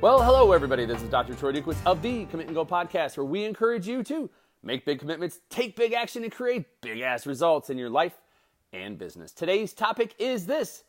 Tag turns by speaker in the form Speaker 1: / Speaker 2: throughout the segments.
Speaker 1: Well, hello everybody. This is Dr. Troy Dukowitz of the Commit and Go podcast, where we encourage you to make big commitments, take big action, and create big-ass results in your life and business. Today's topic is this: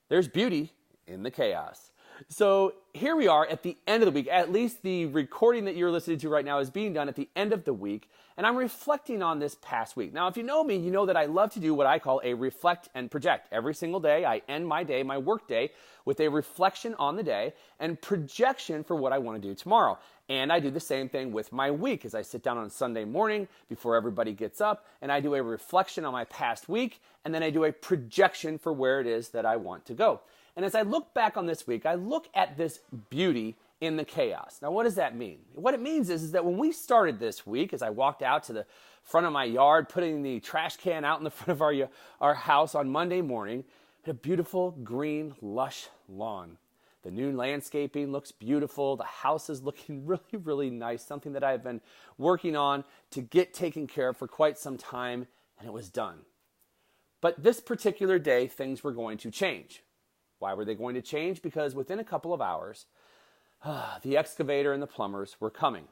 Speaker 1: there's beauty in the chaos. So here we are at the end of the week. At least the recording that you're listening to right now is being done at the end of the week, and I'm reflecting on this past week. Now, if you know me, you know that I love to do what I call a reflect and project. Every single day, I end my day, my work day, with a reflection on the day and projection for what I want to do tomorrow. And I do the same thing with my week as I sit down on Sunday morning before everybody gets up, and I do a reflection on my past week, and then I do a projection for where it is that I want to go. And as I look back on this week, I look at this beauty in the chaos. Now, what does that mean? What it means is that when we started this week, as I walked out to the front of my yard, putting the trash can out in the front of our house on Monday morning, had a beautiful, green, lush lawn. The new landscaping looks beautiful. The house is looking really, really nice, something that I've been working on to get taken care of for quite some time, and it was done. But this particular day, things were going to change. Why were they going to change? Because within a couple of hours, the excavator and the plumbers were coming.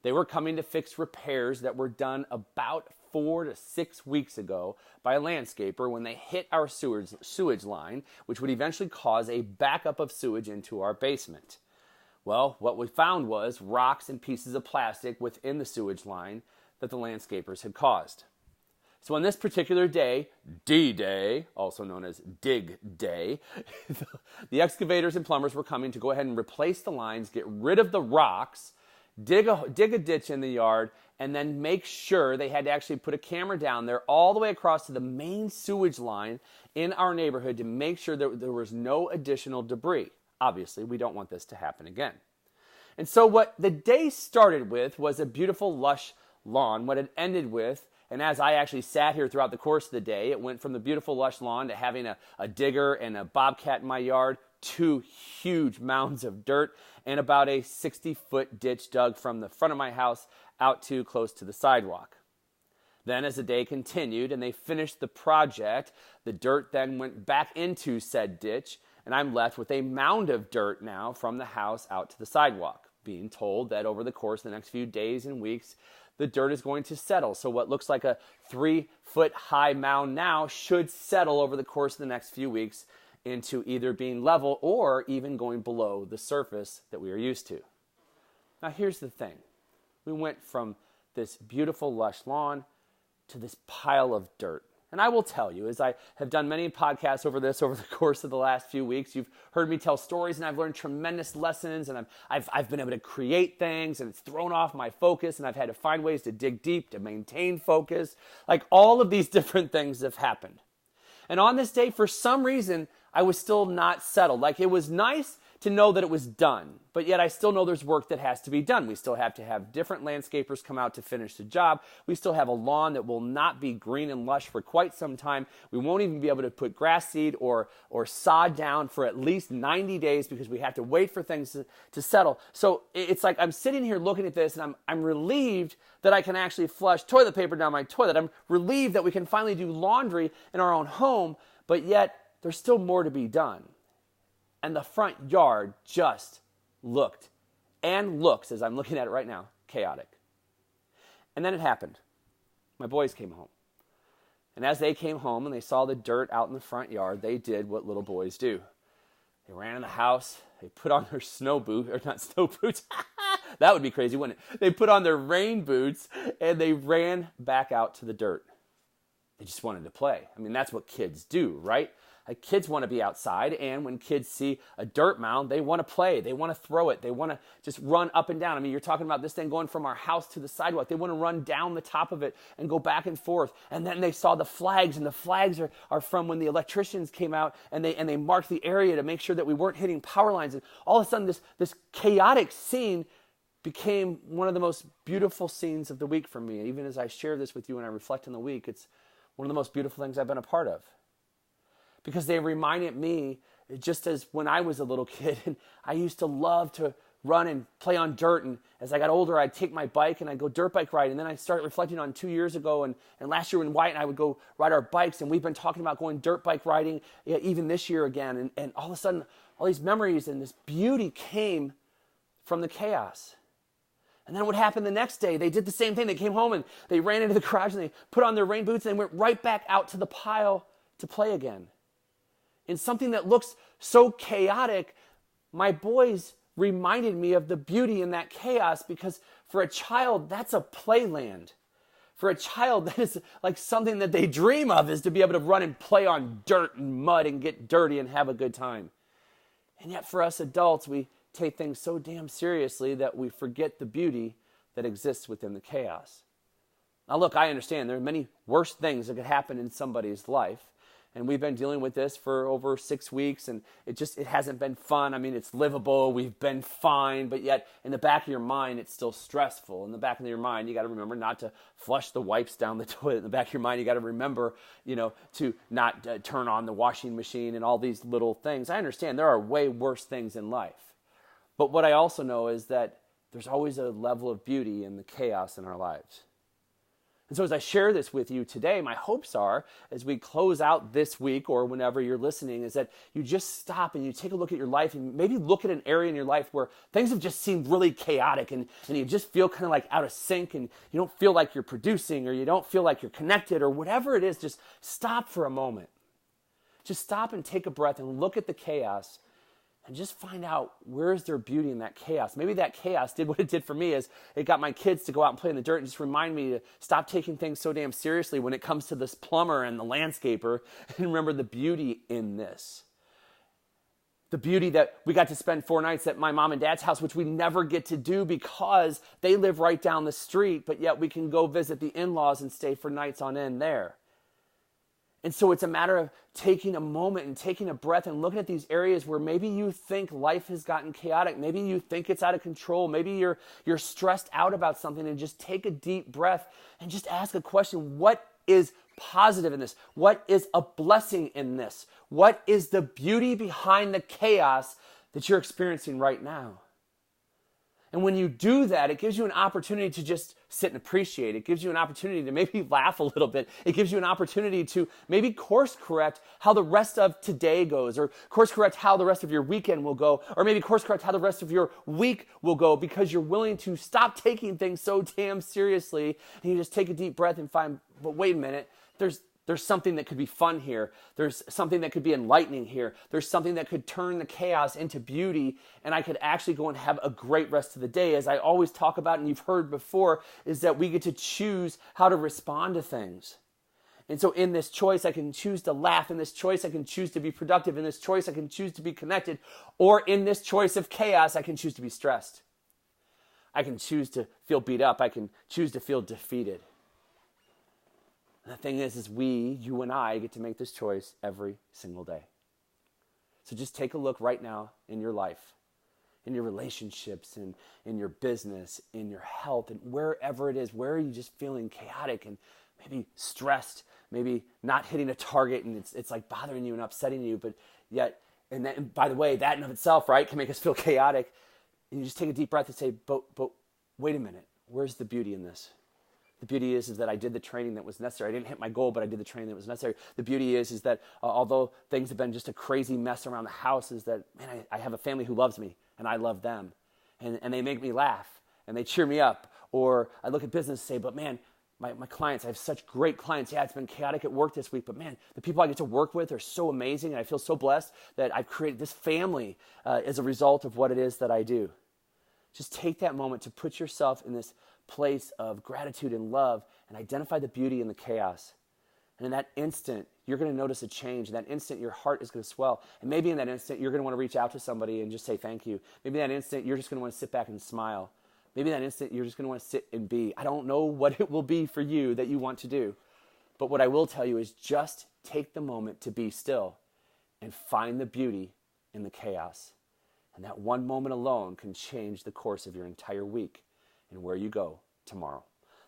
Speaker 1: They were coming to fix repairs that were done about 4 to 6 weeks ago by a landscaper when they hit our sewage line, which would eventually cause a backup of sewage into our basement. Well, what we found was rocks and pieces of plastic within the sewage line that the landscapers had caused. So on this particular day, D-Day, also known as Dig Day, the excavators and plumbers were coming to go ahead and replace the lines, get rid of the rocks, dig a ditch in the yard, and then make sure they had to actually put a camera down there all the way across to the main sewage line in our neighborhood to make sure that there was no additional debris. Obviously, we don't want this to happen again. And so what the day started with was a beautiful, lush lawn. What it ended with, and as I actually sat here throughout the course of the day, it went from the beautiful lush lawn to having a digger and a bobcat in my yard, 2 huge mounds of dirt, and about a 60-foot ditch dug from the front of my house out to close to the sidewalk. Then as the day continued and they finished the project, the dirt then went back into said ditch, and I'm left with a mound of dirt now from the house out to the sidewalk, being told that over the course of the next few days and weeks, the dirt is going to settle. So what looks like a 3-foot high mound now should settle over the course of the next few weeks into either being level or even going below the surface that we are used to. Now here's the thing. We went from this beautiful lush lawn to this pile of dirt. And I will tell you, as I have done many podcasts over the course of the last few weeks, you've heard me tell stories and I've learned tremendous lessons, and I've been able to create things, and it's thrown off my focus, and I've had to find ways to dig deep to maintain focus. Like, all of these different things have happened. And on this day, for some reason, I was still not settled. Like, it was nice to know that it was done, but yet I still know there's work that has to be done. We still have to have different landscapers come out to finish the job. We still have a lawn that will not be green and lush for quite some time. We won't even be able to put grass seed or sod down for at least 90 days because we have to wait for things to settle. So it's like I'm sitting here looking at this, and I'm relieved that I can actually flush toilet paper down my toilet. I'm relieved that we can finally do laundry in our own home, but yet there's still more to be done. And the front yard just looked and looks, as I'm looking at it right now, chaotic. And then it happened. My boys came home. And as they came home and they saw the dirt out in the front yard, they did what little boys do. They ran in the house. They put on their not snow boots. That would be crazy, wouldn't it? They put on their rain boots and they ran back out to the dirt. They just wanted to play. I mean, that's what kids do, right? Like, kids want to be outside, and when kids see a dirt mound, they want to play. They want to throw it. They want to just run up and down. I mean, you're talking about this thing going from our house to the sidewalk. They want to run down the top of it and go back and forth. And then they saw the flags, and the flags are from when the electricians came out, and they marked the area to make sure that we weren't hitting power lines. And all of a sudden, this chaotic scene became one of the most beautiful scenes of the week for me. Even as I share this with you and I reflect on the week, it's one of the most beautiful things I've been a part of. Because they reminded me, just as when I was a little kid, and I used to love to run and play on dirt, and as I got older, I'd take my bike and I'd go dirt bike ride, and then I started reflecting on 2 years ago, and last year when Wyatt and I would go ride our bikes, and we've been talking about going dirt bike riding even this year again, and all of a sudden, all these memories and this beauty came from the chaos. And then what happened the next day? They did the same thing. They came home and they ran into the garage and they put on their rain boots and they went right back out to the pile to play again. In something that looks so chaotic, my boys reminded me of the beauty in that chaos, because for a child, that's a playland. For a child, that is like something that they dream of, is to be able to run and play on dirt and mud and get dirty and have a good time. And yet for us adults, we take things so damn seriously that we forget the beauty that exists within the chaos. Now look, I understand there are many worse things that could happen in somebody's life. And we've been dealing with this for over 6 weeks, and it hasn't been fun. I mean, it's livable. We've been fine, but yet in the back of your mind, it's still stressful. In the back of your mind, you got to remember not to flush the wipes down the toilet. In the back of your mind, you got to remember, to not turn on the washing machine and all these little things. I understand there are way worse things in life. But what I also know is that there's always a level of beauty in the chaos in our lives. And so as I share this with you today, my hopes are, as we close out this week or whenever you're listening, is that you just stop and you take a look at your life and maybe look at an area in your life where things have just seemed really chaotic and you just feel kind of like out of sync and you don't feel like you're producing or you don't feel like you're connected or whatever it is. Just stop for a moment. Just stop and take a breath and look at the chaos and just find out, where is there beauty in that chaos? Maybe that chaos did what it did for me, is it got my kids to go out and play in the dirt and just remind me to stop taking things so damn seriously when it comes to this plumber and the landscaper, and remember the beauty in this. The beauty that we got to spend 4 nights at my mom and dad's house, which we never get to do because they live right down the street, but yet we can go visit the in-laws and stay for nights on end there. And so it's a matter of taking a moment and taking a breath and looking at these areas where maybe you think life has gotten chaotic. Maybe you think it's out of control. Maybe you're stressed out about something, and just take a deep breath and just ask a question. What is positive in this? What is a blessing in this? What is the beauty behind the chaos that you're experiencing right now? And when you do that, it gives you an opportunity to just sit and appreciate. It gives you an opportunity to maybe laugh a little bit. It gives you an opportunity to maybe course correct how the rest of today goes, or course correct how the rest of your weekend will go, or maybe course correct how the rest of your week will go, because you're willing to stop taking things so damn seriously and you just take a deep breath and find, but wait a minute, there's something that could be fun here. There's something that could be enlightening here. There's something that could turn the chaos into beauty, and I could actually go and have a great rest of the day. As I always talk about, and you've heard before, is that we get to choose how to respond to things. And so in this choice, I can choose to laugh. In this choice, I can choose to be productive. In this choice, I can choose to be connected. Or in this choice of chaos, I can choose to be stressed. I can choose to feel beat up. I can choose to feel defeated. And the thing is you and I get to make this choice every single day. So just take a look right now in your life, in your relationships, in your business, in your health, and wherever it is. Where are you just feeling chaotic and maybe stressed, maybe not hitting a target, and it's like bothering you and upsetting you, but yet, and then, by the way, that in of itself, right, can make us feel chaotic. And you just take a deep breath and say, but wait a minute, where's the beauty in this? The beauty is that I did the training that was necessary. I didn't hit my goal, but I did the training that was necessary. The beauty is that although things have been just a crazy mess around the house, is that, man, I have a family who loves me, and I love them. And they make me laugh, and they cheer me up. Or I look at business and say, but man, my clients, I have such great clients. Yeah, it's been chaotic at work this week, but man, the people I get to work with are so amazing, and I feel so blessed that I've created this family as a result of what it is that I do. Just take that moment to put yourself in this place of gratitude and love and identify the beauty in the chaos. And in that instant, you're going to notice a change. In that instant, your heart is going to swell. And maybe in that instant, you're going to want to reach out to somebody and just say thank you. Maybe in that instant, you're just going to want to sit back and smile. Maybe in that instant, you're just going to want to sit and be. I don't know what it will be for you that you want to do. But what I will tell you is just take the moment to be still and find the beauty in the chaos. And that one moment alone can change the course of your entire week and where you go tomorrow.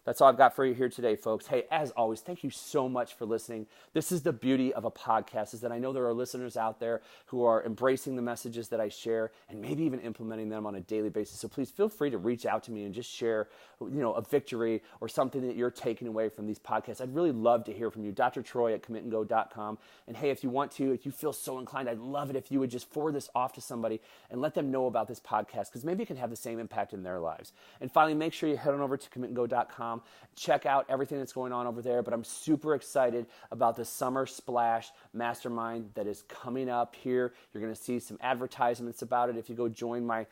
Speaker 1: That's all I've got for you here today, folks. Hey, as always, thank you so much for listening. This is the beauty of a podcast, is that I know there are listeners out there who are embracing the messages that I share and maybe even implementing them on a daily basis. So please feel free to reach out to me and just share, a victory or something that you're taking away from these podcasts. I'd really love to hear from you. Dr. Troy at commitandgo.com. And hey, if you feel so inclined, I'd love it if you would just forward this off to somebody and let them know about this podcast, because maybe it can have the same impact in their lives. And finally, make sure you head on over to commitandgo.com. Check out everything that's going on over there. But I'm super excited about the Summer Splash Mastermind that is coming up here. You're going to see some advertisements about it. If you go join my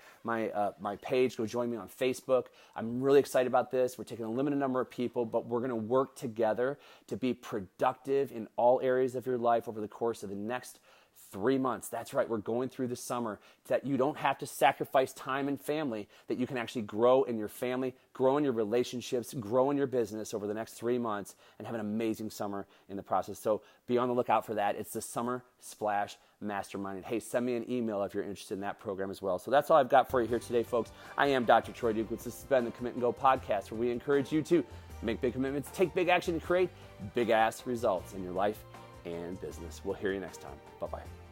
Speaker 1: page, go join me on Facebook. I'm really excited about this. We're taking a limited number of people, but we're going to work together to be productive in all areas of your life over the course of the next 3 months. That's right. We're going through the summer that you don't have to sacrifice time and family, that you can actually grow in your family, grow in your relationships, grow in your business over the next 3 months and have an amazing summer in the process. So be on the lookout for that. It's the Summer Splash Mastermind. And hey, send me an email if you're interested in that program as well. So that's all I've got for you here today, folks. I am Dr. Troy Dukowitz. This has been the Commit and Go podcast, where we encourage you to make big commitments, take big action, and create big ass results in your life and business. We'll hear you next time. Bye-bye.